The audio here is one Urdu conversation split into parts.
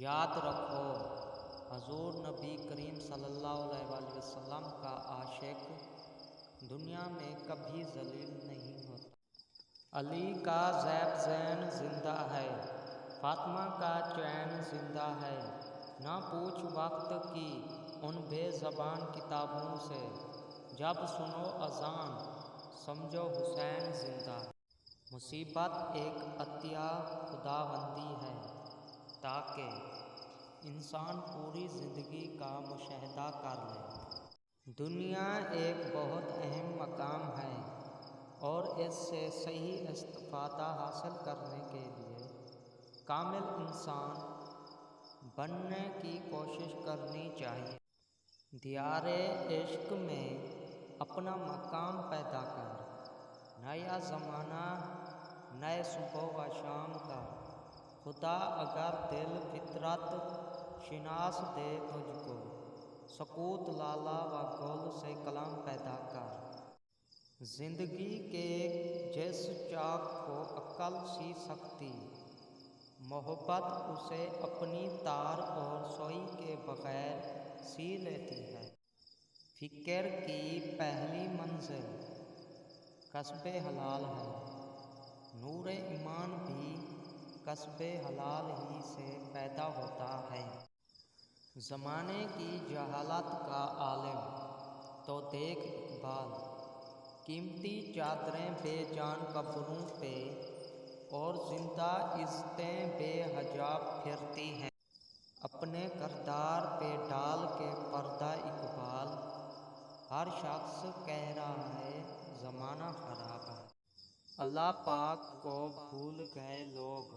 یاد رکھو حضور نبی کریم صلی اللہ علیہ وآلہ وسلم کا عاشق دنیا میں کبھی ذلیل نہیں ہوتا۔ علی کا زیب زین زندہ ہے، فاطمہ کا چین زندہ ہے، نہ پوچھ وقت کی ان بے زبان کتابوں سے، جب سنو اذان سمجھو حسین زندہ ہے۔ مصیبت ایک عطیہ خداوندی ہے تاکہ انسان پوری زندگی کا مشاہدہ کر لے۔ دنیا ایک بہت اہم مقام ہے اور اس سے صحیح استفادہ حاصل کرنے کے لیے کامل انسان بننے کی کوشش کرنی چاہیے۔ دیار عشق میں اپنا مقام پیدا کر، نیا زمانہ نئے صبح و شام کا، خدا اگر دل فطرت شناس دے تجھ کو، سکوت لالا و گل سے کلام پیدا کر۔ زندگی کے جس چاک کو عقل سی سکتی، محبت اسے اپنی تار اور سوئی کے بغیر سی لیتی ہے۔ فکر کی پہلی منزل کسب حلال ہے، نور ایمان بھی کسب حلال ہی سے پیدا ہوتا ہے۔ زمانے کی جہالت کا عالم تو دیکھ اقبال، قیمتی چادریں بے جان قبروں پہ اور زندہ عزتیں بے حجاب پھرتی ہیں۔ اپنے کردار پہ ڈال کے پردہ اقبال، ہر شخص کہہ رہا ہے زمانہ خراب ہے۔ اللہ پاک کو بھول گئے لوگ،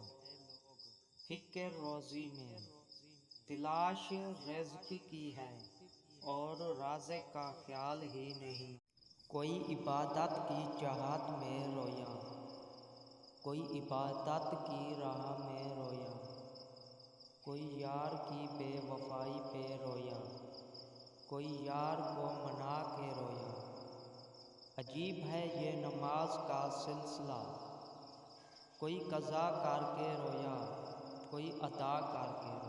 فکر روزی میں تلاش رزق کی ہے اور رازق کا خیال ہی نہیں۔ کوئی عبادت کی چاہت میں رویا، کوئی عبادت کی راہ میں رویا، کوئی یار کی بے وفائی پہ رویا، کوئی یار کو منا کے رویا۔ عجیب ہے یہ نماز کا سلسلہ، کوئی قضا کر کے رویا، کوئی ادا کر کے رویا۔